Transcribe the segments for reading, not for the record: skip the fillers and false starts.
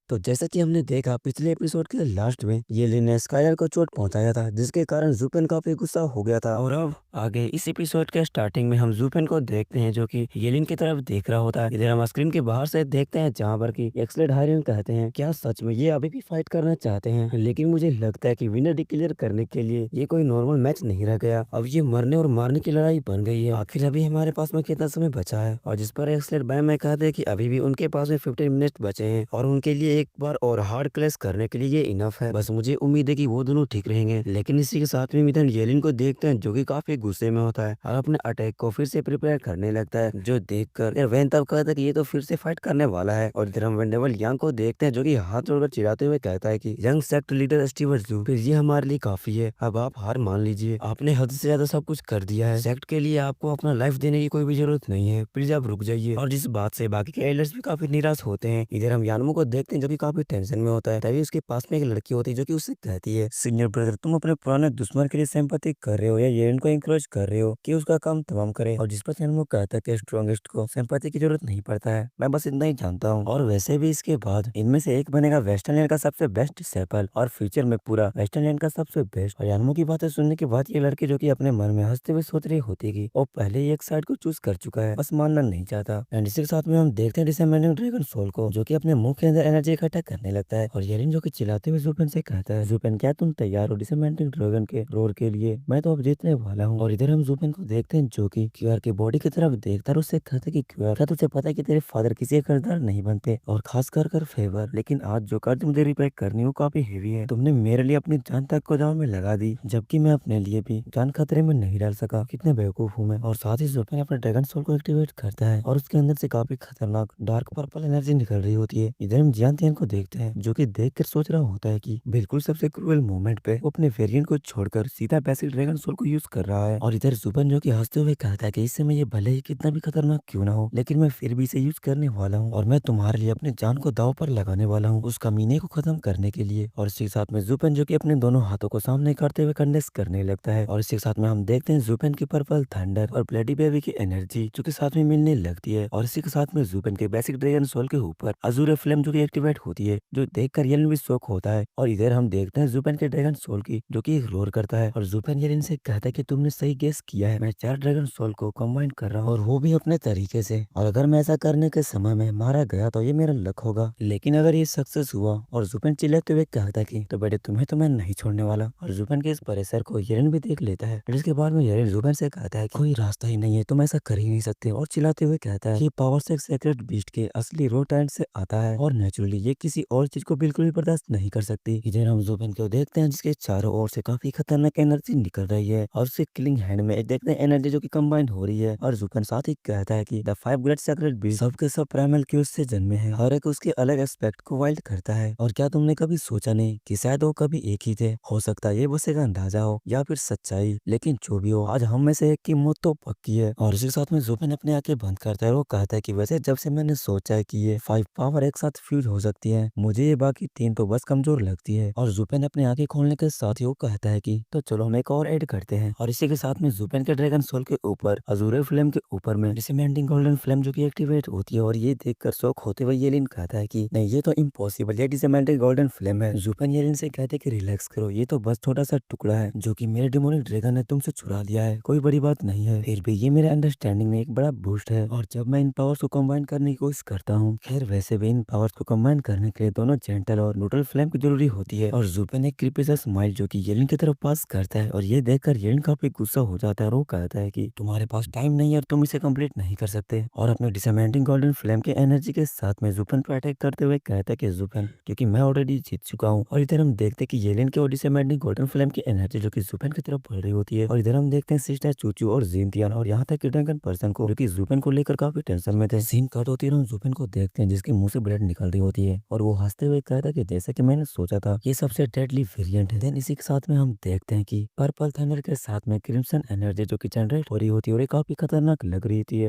तो जैसा कि हमने देखा पिछले एपिसोड के लास्ट में येली ने स्काइलर को चोट पहुंचाया था, जिसके कारण जूपेन काफी गुस्सा हो गया था। और अब आगे इस एपिसोड के स्टार्टिंग में हम जूपेन को देखते हैं जो कि येलिन की तरफ देख रहा होता है। इधर हम स्क्रीन के बाहर से देखते हैं जहां पर कि एक्सलेट हायरन कहते हैं, क्या सच में ये अभी भी फाइट करना चाहते हैं? लेकिन मुझे लगता है कि विनर डिक्लेयर करने के लिए ये कोई नॉर्मल मैच नहीं रह गया, अब ये मरने और मारने की लड़ाई बन गई है। आखिर अभी हमारे पास में कितना समय बचा है? और जिस पर एक्सलेट बैम में कहते हैं कि अभी भी उनके पास में 15 मिनट बचे हैं और उनके लिए एक बार और हार्ड क्लैश करने के लिए ये इनफ है। बस मुझे उम्मीद है कि वो दोनों ठीक रहेंगे। लेकिन इसी के साथ में मिथन येलिन को देखते हैं जो कि काफी गुस्से में होता है और अपने अटैक को फिर से प्रिपेयर करने लगता है, जो देखकर वैन तब कहता है कि ये तो फिर से फाइट करने वाला है। और इधर हम वेंडेबल यांग को देखते हैं जो कि हाथ जोड़कर चिढ़ाते हुए कहता है कि यंग सेक्ट लीडर स्टीवर्ट जू, फिर ये हमारे लिए काफी है, अब आप हार मान लीजिए, आपने हद से ज्यादा सब कुछ कर दिया है, सेक्ट के लिए आपको अपना लाइफ देने की कोई भी जरूरत नहीं है, प्लीज आप रुक जाइए। और जिस बात से बाकी के एल्डर्स भी काफी निराश होते हैं। इधर हम यानमो को देखते हैं जो कि काफी टेंशन में होता है, तभी उसके पास में एक लड़की होती है जो कि उससे कहती है, सीनियर ब्रदर तुम अपने पुराने दुश्मन के लिए सिंपैथी कर रहे हो या येलेन को इंकरेज कर रहे हो कि उसका काम तमाम करे। और जिस पर यानमो कहता है कि स्ट्रॉन्गेस्ट को सिंपैथी की जरूरत नहीं पड़ता है, मैं बस इतना ही जानता हूँ। और वैसे भी इसके बाद इनमें से एक बनेगा वेस्टर्नलैंड का सबसे बेस्ट डिसेबल और फ्यूचर में पूरा वेस्टर्नलैंड का सबसे बेस्ट। और यानमो की बातें सुनने के बाद ये लड़की जो कि अपने मन में हंसते हुए सोच रही होती कि वो पहले ही एक साइड को चूज कर चुका है, बस मानना नहीं चाहता। एंड इसी के साथ में हम देखते हैं डिसेंडिंग ड्रैगन सोल को जो कि अपने मुंह के अंदर एनर्जी इकट्ठा करने लगता है। और येलिन जो कि चिल्लाते हुए जुपेन से कहता है, जुपेन क्या तुम तैयार हो डिसेंडिंग ड्रैगन के रोर के लिए? मैं तो अब जीतने वाला हूँ। और इधर हम जुपेन को देखते हैं जो कि क्यूआर की बॉडी की तरफ देखता है, उससे कहता है कि क्यूआर क्या तुझे पता है कि तेरे फादर किसी का कर्जदार नहीं बनते, और खास कर फेवर, लेकिन आज जो कर्ज मुझे रिपे करनी वो काफी हेवी है। तुमने मेरे लिए अपनी जान तक को दांव में लगा दी, जबकि मैं अपने लिए भी जान खतरे में नहीं डाल सका। कितने बेवकूफ हूँ मैं। और साथ ही जुपेन अपने ड्रैगन सोल को एक्टिवेट करता है और उसके अंदर से काफी खतरनाक डार्क पर्पल एनर्जी निकल रही होती है। इधर हम जियान तियान को देखते हैं जो कि देखकर सोच रहा होता है कि बिल्कुल सबसे क्रूअल मोमेंट पे वो अपने वेरिएंट को छोड़कर सीधा बेसिक ड्रैगन सोल को यूज कर रहा है। और इधर जुबन जो कि हंसते हुए कहता है कि इस समय ये भले ही कितना भी खतरनाक क्यों ना हो, लेकिन मैं फिर भी इसे यूज करने वाला हूँ और मैं तुम्हारे लिए अपनी जान को दांव पर लगाने वाला हूँ उस कमीने को खत्म करने के लिए। और इसी के साथ में जुपेन जो कि अपने दोनों हाथों को सामने करते हुए कंडेंस करने लगता है। और इसी के साथ में हम देखते हैं जुपेन की पर्पल थंडर और ब्लडी बेबी की एनर्जी जो कि साथ में मिलने लगती है। और इसी के साथ में जुपेन के बेसिक ड्रैगन सोल के ऊपर अजूर फ्लेम जो कि एक्टिवेट होती है, जो देखकर येलिन भी शॉक होता है। और इधर हम देखते हैं जुपेन के ड्रैगन सोल की जो कि रोर करता है। और जुपेन येलिन से कहता है कि तुमने सही गेस किया है, मैं 4 ड्रैगन सोल को कंबाइन कर रहा हूँ और वो भी अपने तरीके से। और अगर मैं ऐसा करने के समय में मारा गया तो ये मेरा लक होगा, लेकिन अगर ये सक्सेस हुआ। और जुपेन चिल्लाते हुए कहता है कि तो बेटे तुम्हें तो मैं नहीं छोड़ने वाला। और जुपेन के इस प्रेशर को येलिन भी देख लेता है। इसके बाद में येलिन जुपेन से कहता है कोई रास्ता ही नहीं है, तुम ऐसा कर ही नहीं सकते। और चिल्लाते हुए कहता है कि पावर से सेक्रेट बीस्ट के असली रो टैलेंट से आता है और नेचुरली ये किसी और चीज को बिल्कुल भी बर्दाश्त नहीं कर सकती। इधर हम जुपेन को देखते हैं जिसके चारों ओर से काफी खतरनाक एनर्जी निकल रही है और उसके किलिंग हैंड में देखते हैं एनर्जी जो कि कंबाइन हो रही है। और जुपेन साथ ही कहता है कि द 5 ग्रेट सेक्रेट बीस्ट सबके सब प्राइमल क्यूज से जन्मे हैं, हर एक उसके अलग एस्पेक्ट को वाइल्ड करता है। और क्या तुमने कभी सोचा नहीं कि शायद वो कभी एक ही थे? हो सकता है ये बस एक अंदाजा हो या फिर सच्चाई, लेकिन जो भी हो आज हम में से एक की मौत तो पक्की है। और इसी के साथ में जुपेन अपने आंखें बंद करता है और वो कहता है कि वैसे जब से मैंने सोचा है कि ये 5 पावर एक साथ फ्यूज हो सकती है, मुझे ये बाकी 3 तो बस कमजोर लगती है। और जुपेन अपने आंखें खोलने के साथ ही वो कहता है कि तो चलो हम एक और ऐड करते हैं। और इसी के साथ में जुपेन के ड्रैगन सोल के ऊपर अजूरे फ्लेम के ऊपर में डिसमेंटिंग गोल्डन फ्लेम जो कि एक्टिवेट होती है। और ये देखकर शौक होते हुए येलिन कहता है कि नहीं ये तो इम्पॉसिबल, ये डिसमेंटिंग गोल्डन फ्लेम है। जुपेन येलिन से कहते हैं कि रिलैक्स करो, ये तो बस छोटा सा टुकड़ा है जो कि मेरे डिमोनिक ड्रैगन ने तुमसे चुरा लिया है, कोई बड़ी बात नहीं है। फिर भी ये मेरे अंडरस्टैंडिंग में एक बड़ा बूस्ट है और जब मैं इन पावर्स को कंबाइन करने की कोशिश करता हूँ। खैर वैसे भी इन पावर्स को कंबाइन करने के लिए दोनों जेंटल और न्यूट्रल फ्लेम की जरूरी होती है। और जुपेन एक क्रीपी सा स्माइल जो कि येलिन की तरफ पास करता है और ये देखकर येलिन काफी गुस्सा हो जाता है और वो कहता है कि तुम्हारे पास टाइम नहीं है और तुम इसे कंप्लीट नहीं कर सकते। और अपने डिसमेंटिंग गोल्डन फ्लेम के एनर्जी के साथ में जुपेन पर अटैक करते हुए कहता है कि जुपेन क्योंकि मैं ऑलरेडी जीत चुका हूँ। और इधर हम देखते हैं कि येलिन के और डिसमेंटिंग गोल्डन फ्लेम की एनर्जी जो कि जुपेन की तरफ बढ़ रही होती है। और इधर हम देखते हैं सिस्टर चूचू और जिनतियान और यहाँ तक कि ड्रैगन पर्सन को जो कि जुपेन को लेकर काफी टेंशन में थे। सीन कट होती है और हम जुपेन को देखते हैं जिसके मुंह से ब्लड निकल रही होती है और वो हंसते हुए कहता है कि जैसे कि मैंने सोचा था ये सबसे डेडली वेरिएंट है। देन इसी के साथ में हम देखते हैं कि पर्पल थंडर के साथ में क्रिम्सन एनर्जी जो कि जनरेट हो रही होती है और ये काफी खतरनाक लग रही थी।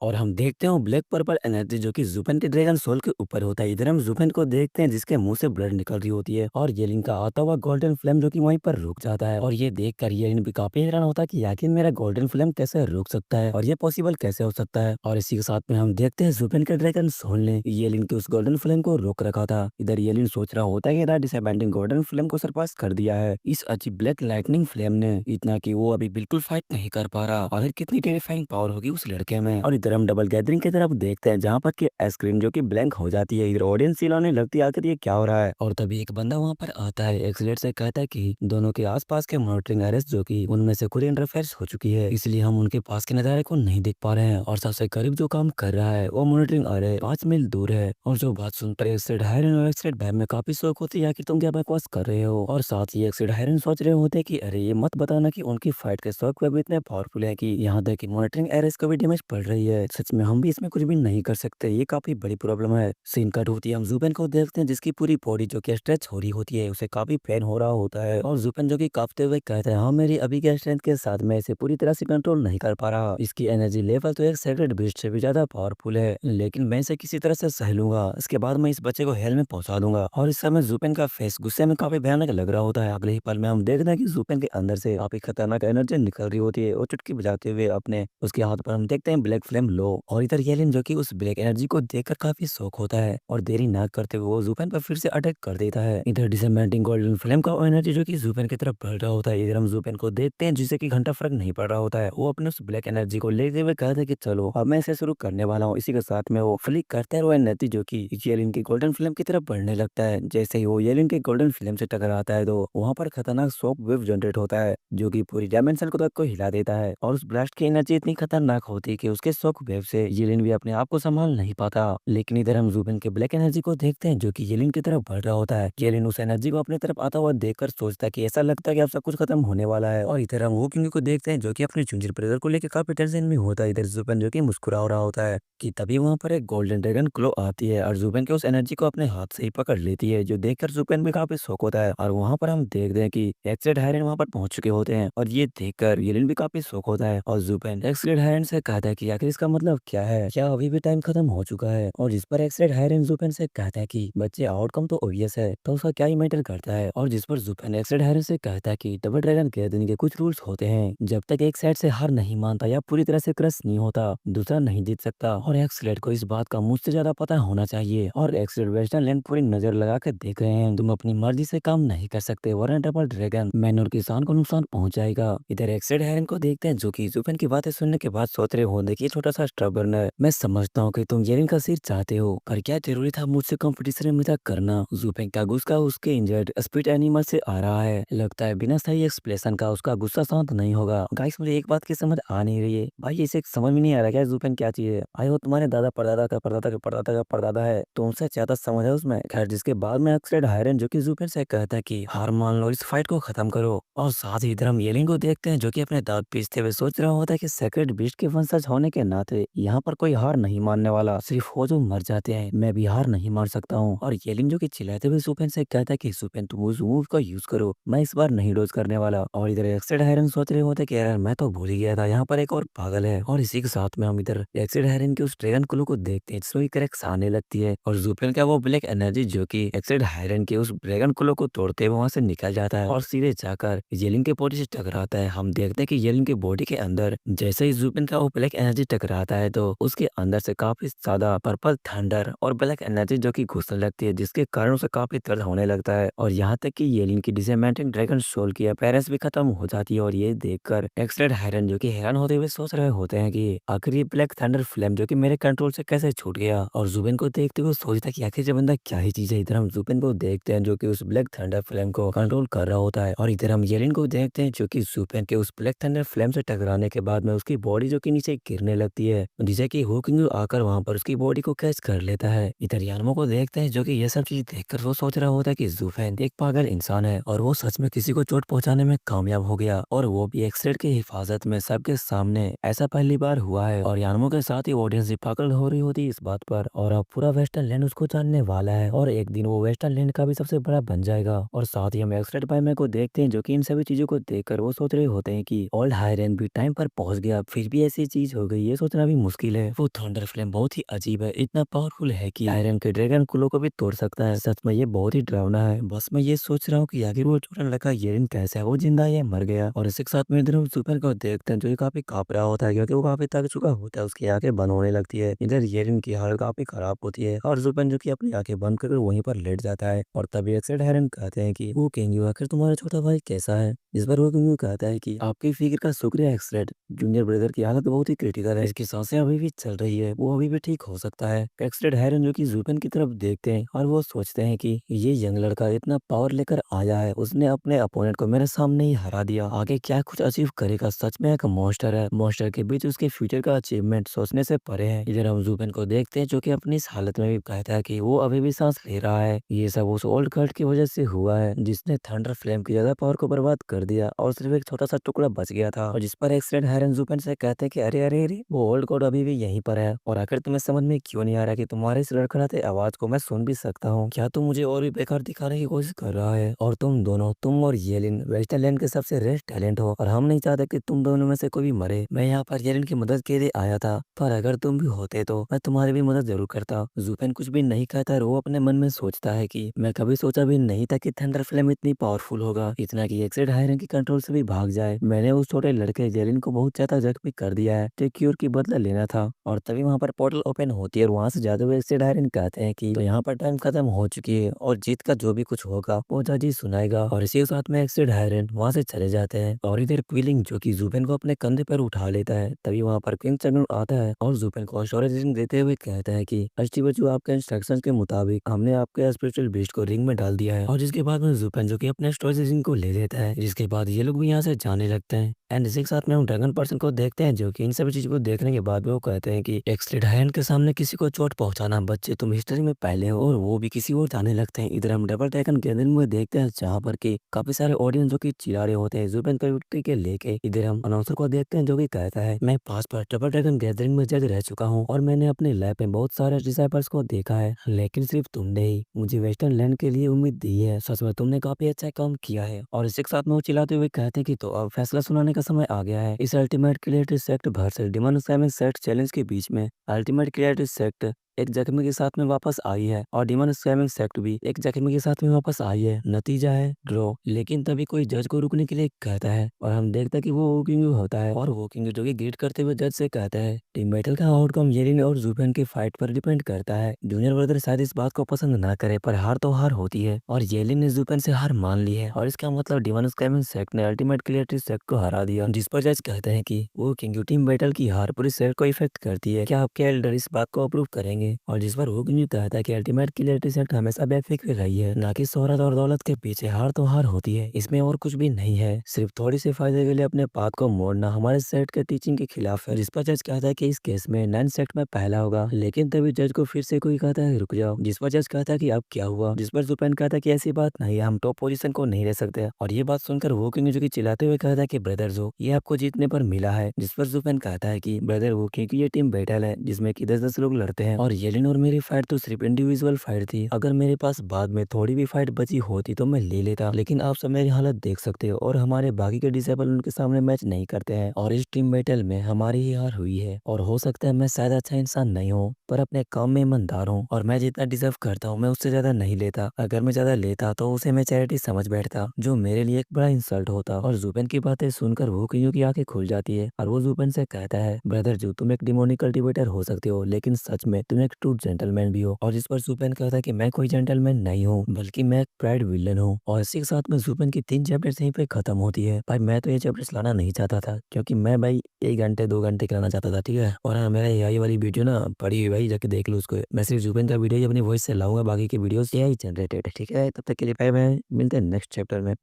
और हम देखते हैं वो ब्लैक पर्पल एनर्जी जो कि जुपेन के ड्रैगन सोल के ऊपर होता है। इधर हम जुपेन को देखते हैं जिसके मुंह से ब्लड निकल रही होती है और येलिन का आता हुआ गोल्डन फ्लेम जो कि वहीं पर रुक जाता है। और ये देखकर येलिन भी काफी हैरान होता है कि आखिर मेरा गोल्डन फ्लेम कैसे रुक सकता है और ये पॉसिबल कैसे हो सकता है। और इसी के साथ में हम देखते हैं जुपेन के ड्रैगन सोल ने येलिन के उस गोल्डन फ्लेम को रोक रखा था। इधर येलिन सोच रहा होता है कि डिसअपॉइंटिंग गोल्डन फ्लेम को सरपास कर दिया है इस अच्छी ब्लैक लाइटनिंग फ्लेम ने, इतना कि वो अभी बिल्कुल फाइट नहीं कर पा रहा। और कितनी टेरिफाइंग पावर होगी उस लड़के में। और इधर हम डबल गैदरिंग की तरफ देखते हैं जहाँ पर कि आइसक्रीम जो कि ब्लैंक हो जाती है। इधर ऑडियंस चिल्लाने लगती है आखिर ये क्या हो रहा है। और तभी एक बंदा वहाँ पर आता है, एक्सलेट से कहता है कि दोनों के आसपास के मॉनिटरिंग एरेस जो कि उनमें से कोई इंटरफेरेंस हो चुकी है, इसलिए हम उनके पास के नज़ारे को नहीं देख पा रहे हैं। और सबसे करीब जो काम कर रहा है वो मॉनिटरिंग एरे 5 मील दूर है। और जो बात सुनकर एक्सलेट हायरन और एक्सलेट बैम में काफी शौक होती है कि तुम क्या बकवास कर रहे हो। और साथ ही एक्सलेट हायरन सोच रहे होते कि अरे ये मत बताना कि उनकी फाइट के शौक वेब इतने पावरफुल है कि यहाँ तक कि मॉनिटरिंग एरेस को भी डैमेज पड़ रही है। सच में हम भी इसमें कुछ भी नहीं कर सकते, ये काफी बड़ी प्रॉब्लम है। सीन कट होती है, हम जुपेन को देखते हैं जिसकी पूरी बॉडी जो कि स्ट्रेच हो रही होती है, उसे काफी पेन हो रहा होता है। और जुपेन जो कि कांपते हुए कहता है हाँ मेरी अभी के स्ट्रेंथ के साथ मैं इसे पूरी तरह से कंट्रोल नहीं कर पा रहा। इसकी एनर्जी लेवल तो एक सेक्रेट बीस्ट से भी ज्यादा पावरफुल है, लेकिन मैं इसे किसी तरह से सह लूंगा। इसके बाद मैं इस बच्चे को हेल में पहुंचा दूंगा। और इस समय जुपेन का फेस गुस्से में काफी भयानक लग रहा होता है। अगले ही पल में हम देखते हैं कि जुपेन के अंदर से काफी खतरनाक एनर्जी निकल रही होती है और चुटकी बजाते हुए अपने उसके हाथ पर हम देखते हैं ब्लैक फ्लेम लो। और इधर येलिन जो कि उस ब्लैक एनर्जी को देखकर काफी शौक होता है और देरी न करते हुए वो जुपेन पर फिर से अटैक कर देता है। इधर डिसमेंटिंग गोल्डन फ्लेम का एनर्जी जो कि जुपेन की तरफ बढ़ रहा होता है। इधर हम जुपेन को देखते हैं जिसे कि घंटा फर्क नहीं पड़ रहा होता है। वो अपने उस ब्लैक एनर्जी को लेते हुए कहता है कि चलो अब मैं इसे शुरू करने वाला हूँ। इसी के साथ में वो फ्लिक करता है और एनर्जी जो कि येलिन की गोल्डन फ्लेम की तरफ बढ़ने लगता है। जैसे ही वो येलिन के गोल्डन फ्लेम से टकराता है तो वहाँ पर खतरनाक शॉक वेव जनरेट होता है जो कि पूरी डायमेंशन को तक को हिला देता है। और उस ब्लास्ट की एनर्जी इतनी खतरनाक होती है कि उसके शॉक वेव से येलिन भी अपने आप को संभाल नहीं पाता। लेकिन इधर हम जुबिन के ब्लैक एनर्जी को देखते हैं जो कि येलिन की तरफ बढ़ रहा होता है। येलिन उस एनर्जी को अपनी तरफ आता हुआ देखकर सोचता है कि ऐसा लगता है कि अब सब कुछ खत्म होने वाला है। और इधर हम वो किंग को देखते हैं जो कि अपने जूनियर ब्रदर को लेकर काफी टेंशन में होता है। इधर जुबिन जो कि मुस्कुरा रहा होता है कि तभी वहां पर एक गोल्डन ड्रैगन क्लो आती है और जुबिन के उस एनर्जी को अपने हाथ से ही पकड़ लेती है, जो देखकर जुबिन भी काफी शौक होता है। और वहां पर हम देखते हैं कि एक्सेड हायरन वहां पर पहुंच चुके होते हैं और ये देखकर येलिन भी काफी शौक होता है। और जुबिन एक्सेड हायरन से कहता है कि आखिर इसका मतलब क्या है, क्या अभी भी टाइम खत्म हो चुका है। और जिस पर एक्सेड हायरन जुबिन से कहता है कि बच्चे आउटकम तो ऑब्वियस है तो उसका क्या ही मैटर करता है। और जिस पर जुबिन एक्सेड हायरन से कहता है कि डबल ड्रैगन गैदरिंग के कुछ रूल्स होते हैं, जब तक एक साइड से हार नहीं मानता या पूरी तरह से क्रश नहीं होता दूसरा नहीं जीत सकता। और एक्सलेट को इस बात का मुझसे ज्यादा पता होना चाहिए। और एक्सलेट वेस्टर्न लैंड पूरी नजर लगा कर देख रहे हैं, तुम अपनी मर्जी से काम नहीं कर सकते वरना डबल ड्रैगन मैन और किसान को नुकसान पहुंचाएगा। इधर एक्सेड हायरन को देखते हैं जो कि जुबिन की बातें सुनने के बाद सोच रहे हो देखिए छोटा सा स्ट्रबर्न है, मैं समझता हूँ कि तुम येरिन का सिर चाहते हो पर क्या जरूरी था मुझसे कंपटीशन में मजाक करना। जुबिन का गुस्सा उसके इंजर्ड स्पीड एनिमल से आ रहा है, लगता है बिना सही एक्सप्लेनेशन का उसका गुस्सा शांत नहीं होगा। गाइस मुझे एक बात की समझ आ नहीं रही है भाई, इसे समझ में नहीं आ रहा क्या जुबिन क्या चीज है। आई हो तुम्हारे दादा परदादा का परदादा का परदादा का परदादा है तो उनसे ज्यादा समझ है उसमें। खैर जिसके बाद में एक्सेड हायरन जो कि जुबिन से कहता है कि हार मान लो, इस फाइट को खत्म करो। और साथ ही इधर हम येलिन को देखते हैं जो कि अपने दांत पीसते हुए सोच रहा होता है कि सेक्रेट बीस्ट के वंशज होने के नाते यहाँ पर कोई हार नहीं मानने वाला, सिर्फ वो जो मर जाते हैं, मैं भी हार नहीं मान सकता हूँ। और येलिन जो कि चिल्लाते हुए जुबिन से कहता है कि जुबिन तुम उस मूव का यूज करो, मैं इस बार नहीं डोज करने वाला। और इधर एक्सेड हायरन सोच रहे होते कि यार मैं तो भूल ही गया था यहाँ पर एक और पागल है। और इसी के साथ में हम इधर एक्सेड हायरन के उस ड्रैगन क्लू को देखते हैं जिसमें क्रैक्स आने लगती है और जुबिन का वो ब्लैक एनर्जी जो कि एक्सेड हायरन के उस ड्रैगन क्लू को तोड़ते हुए वहां से निकल जाता है और सीधे जाकर येलिन के बॉडी से टकराता है। हम देखते हैं कि येलिन के बॉडी के अंदर जैसे ही जुबिन का वो ब्लैक एनर्जी टकराता है तो उसके अंदर से काफी ज्यादा पर्पल थंडर और ब्लैक एनर्जी जो कि घुसने लगती है, जिसके कारण उसे काफी दर्द होने लगता है। और यहाँ तक कि येलिन की डिसमेंटिंग ड्रैगन सोल की अपीयरेंस भी खत्म हो जाती है। और ये देखकर एक्सेड हायरन जो कि हैरान होते हुए सोच रहे होते हैं कि आखिर ये ब्लैक थंडर फ्लेम जो कि मेरे कंट्रोल से कैसे छूट गया। और जुबिन को देखते हुए सोचता है कि आखिर ये बंदा क्या ही चीज है। इधर हम जुबिन को देखते हैं जो कि उस ब्लैक थंडर फ्लेम को कंट्रोल कर रहा होता है। और इधर हम येलिन को देखते हैं जो कि जुबिन के उस ब्लैक थंडर फ्लेम से टकराने के बाद में उसकी बॉडी जो कि नीचे गिरने लगती है, जिसे कि हुकिंग आकर वहां पर उसकी बॉडी को कैच कर लेता है। इधर यानमो को देखते हैं जो कि ये सब चीज देखकर वो सोच रहा होता है कि जुबिन एक पागल इंसान है और वो सच में किसी को चोट पहुंचाने में कामयाब हो गया, और वो भी एक्सेड की हिफाजत में सबके सामने। ऐसा पहली बार हुआ है। और यानमो के साथ ही ऑडियंस भी पागल हो रही होती है इस बात पर, और अब पूरा वेस्टर्न लैंड उसको जानने वाला है और एक दिन वो वेस्टर्न लैंड का भी सबसे बड़ा बन जाएगा। और साथ ही हम एक्सेड बायमे को देखते हैं जो कि इन सभी चीजों को देखकर वो सोच रहे होते हैं कि ओल्ड हायरन भी टाइम पर पहुंच गया, फिर भी ऐसी चीज हो गई। ये सोच सोचना भी मुश्किल है। वो थंडर फ्लेम बहुत ही अजीब है, इतना पावरफुल है कि आयरन के ड्रैगन कुलों को भी तोड़ सकता है। सच में ये बहुत ही डरावना है। बस मैं ये सोच रहा हूँ कि आखिर वो छोटा लड़का येरिन कैसा है, वो जिंदा है या मर गया। और इसी के साथ में इधर हम सुपर को देखते हैं जो कि काफी काँप रहा होता है क्योंकि वो काफी थक चुका होता है, उसकी आंखें बंद होने लगती है। इधर येरिन की हालत काफी खराब होती है और जुपेन जो कि अपनी आंखें बंद कर वहीं पर लेट जाता है। और तभी अक्सर हेरन कहते हैं कि वो किंग आखिर तुम्हारा छोटा भाई कैसा है। इस पर वो किंग कहता है कि आपकी फिक्र का शुक्रिया एक्सरेड, जूनियर ब्रदर की हालत बहुत ही क्रिटिकल है, इसकी सांसें अभी भी चल रही है, वो अभी भी ठीक हो सकता है। एक्सरेड हेरन जो कि जुपेन की तरफ देखते हैं और वो सोचते हैं कि ये यंग लड़का इतना पावर लेकर आया है, उसने अपने अपोनेंट को मेरे सामने ही हरा दिया, आगे क्या कुछ अचीव करेगा। सच में एक मॉन्स्टर है। मॉन्स्टर के बीच उसके फ्यूचर का अचीवमेंट सोचने से परे है। इधर हम जुपेन को देखते हैं जो कि अपनी इस हालत में भी कहता है कि वो अभी भी सांस ले रहा है। ये सब उस ओल्ड कार्ड की वजह से हुआ है जिसने थंडर फ्लेम की ज्यादा पावर को बर्बाद कर दिया और सिर्फ एक छोटा सा टुकड़ा बच गया था। और जिस पर एक्सीडेंट हायरन जुपेन से कहते हैं कि अरे अरे अरे वो ओल्ड कोड अभी भी यहीं पर है। और आखिर तुम्हें समझ में क्यों नहीं आ रहा कि तुम्हारे इस लड़खड़ाते आवाज को मैं सुन भी सकता हूँ। क्या तुम मुझे और भी बेकार दिखाने की कोशिश कर रहा है। और तुम दोनों, तुम और येलिन वेस्टरलैंड के सबसे रेस्ट टैलेंट हो और हम नहीं चाहते कि तुम दोनों में से कोई भी मरे। मैं यहाँ पर येलिन की मदद के लिए आया था, पर अगर तुम भी होते तो मैं तुम्हारी भी मदद जरूर करता। जुपेन कुछ भी नहीं कहता और वो अपने मन में सोचता है कि मैं कभी सोचा भी नहीं था कि थंडर फ्लेम इतनी पावरफुल होगा, इतना कि एक्सेड हायरन की कंट्रोल से भी भाग जाए। मैंने उस छोटे लड़के जेलिन को बहुत ज्यादा जख्मी कर दिया है, तो क्यूर की बदला लेना था। और तभी वहाँ पर पोर्टल ओपन होती है और वहाँ से जाते हुए एक्सेड हायरन कहते हैं कि तो यहाँ पर टाइम खत्म हो चुकी है और जीत का जो भी कुछ होगा वो जज ही सुनाएगा। और इसी के साथ में एक्सेड हायरन वहाँ से चले जाते हैं। और इधर क्विलिंग जो कि जुपेन को अपने कंधे पर उठा लेता है, तभी वहाँ पर किंग चंगन आता है और जुपेन को स्टोरेज देते हुए कहता है कि अष्टी बच्चू आपके इंस्ट्रक्शंस के मुताबिक हमने आपके स्पिरिचुअल बीस्ट को रिंग में डाल दिया है। और जिसके बाद में जुपेन जो कि अपने स्टोरेज को ले लेता है, जिसके बाद ये लोग भी यहाँ से जाने लगते हैं। एंड इसी के साथ में हम ड्रैगन पर्सन को देखते हैं जो कि इन सभी चीजों को देखने के बाद वो कहते हैं कि एक्सलेट हैंड के सामने किसी को चोट पहुंचाना बच्चे तुम हिस्ट्री में पहले हो। और वो भी किसी और जाने लगते हैं। इधर हम डबल ड्रैगन गैदरिंग में देखते हैं जहाँ पर कि काफी सारे ऑडियंस जो कि चिल्ला रहे होते हैं जुपेन की विक्ट्री के लेके। इधर हम अनाउंसर को देखते हैं जो कि कहता है मैं पास पर डबल ड्रैगन गैदरिंग में जज रह चुका हूँ और मैंने अपने लैब में बहुत सारे डिसाइपल्स को देखा है, लेकिन सिर्फ तुमने ही मुझे वेस्टर्न लैंड के लिए उम्मीद दी है। सच में तुमने काफी अच्छा काम किया है। और इसी के साथ में वो चिल्लाते हुए कहते हैं कि तो अब फैसला सुनाने का समय आ गया है। इस ultimate creative sect versus demon slamming sect challenge के बीच में अल्टीमेट क्रिएटिव सेक्ट एक जख्मी के साथ में वापस आई है और डिमन स्लैमिंग सेक्ट भी एक जख्मी के साथ में वापस आई है। नतीजा है ड्रॉ। लेकिन तभी कोई जज को रुकने के लिए कहता है और हम देखते हैं कि वो वोकिंग होता है और वोकिंग जो कि ग्रीट करते हुए जज से कहता है टीम बैटल का आउटकम येलिन और जुपेन की फाइट पर डिपेंड करता है। जूनियर ब्रदर शायद इस बात को पसंद ना करे पर हार तो हार होती है और येलिन ने जुपेन से हार मान ली है और इसका मतलब डिमन स्लैमिंग सेक्ट ने अल्टीमेट क्रिएटिव सेक्ट को हरा दिया। जिस पर जज कहते हैं कि वो किंग टीम बैटल की हार पूरी सेक्ट को इफेक्ट करती है, क्या आपके एल्डर इस बात को अप्रूव करेंगे। और जिस पर वो किंग कहता है कि अल्टीमेट क्रिएटिव सेक्ट हमेशा बेफिक्र रही है, ना कि शोहरत और दौलत के पीछे हार तो हार होती है, इसमें और कुछ भी नहीं है, सिर्फ थोड़ी सी फायदे के लिए अपने पाथ को मोड़ना हमारे सेट के टीचिंग के खिलाफ है। जिस पर जज कहता है कि इस केस में 9 सेट में पहला होगा, लेकिन तभी जज को फिर से कोई कहता है रुक जाओ। जिस पर जज कहता है कि अब क्या हुआ। जिस पर जुपेन कहता है कि ऐसी बात नहीं है, हम टॉप पोजीशन को नहीं ले सकते। और ये बात सुनकर वो किंग जो कि चिल्लाते हुए कहता है कि ब्रदर जो ये आपको जीतने पर मिला है। जिस पर जुपेन कहता है कि ब्रदर वो क्योंकि ये टीम बैटल है जिसमें कि 10-10 लोग लड़ते हैं और येलिन और मेरी फाइट तो सिर्फ इंडिविजुअल फाइट थी। अगर मेरे पास बाद में थोड़ी भी फाइट बची होती तो मैं ले लेता, लेकिन आप सब मेरी हालत देख सकते हो और हमारे बाकी के डिसेबल उनके सामने मैच नहीं करते हैं और इस टीम बैटल में हमारी ही हार हुई है। और हो सकता है मैं शायद अच्छा इंसान नहीं हूँ पर अपने काम में ईमानदार हूँ और मैं जितना डिजर्व करता हूँ मैं उससे ज्यादा नहीं लेता। अगर मैं ज्यादा लेता तो उसे मैं चैरिटी समझ बैठता, जो मेरे लिए एक बड़ा इंसल्ट होता। और जुपेन की बातें सुनकर वो किंग की आंखें खुल जाती है और वो जुपेन से कहता है ब्रदर जो तुम एक डिमोनिक कल्टीवेटर हो सकते हो लेकिन सच में तुम एक ट्रू जेंटलमैन भी हो। और जिस पर जुपेन कहता है कि मैं कोई जेंटलमैन नहीं हूँ बल्कि मैं एक प्राइड विलन हूँ। और इसी के साथ में जुपेन की 3 चैप्टर्स यहीं पे खत्म होती है। भाई मैं तो ये चैप्टर्स लाना नहीं चाहता था क्योंकि मैं भाई 1 घंटे 2 घंटे कराना चाहता था, ठीक है। और हाँ मेरा एआई वाली वीडियो ना पड़ी हुई भाई, जाके देख लो उसको। मैं सिर्फ जुपेन का वीडियो ही अपनी वॉइस से लाऊंगा, बाकी के वीडियोस एआई जनरेटेड है, ठीक है। तब तक के लिए बाय बाय, मिलते हैं नेक्स्ट चैप्टर में।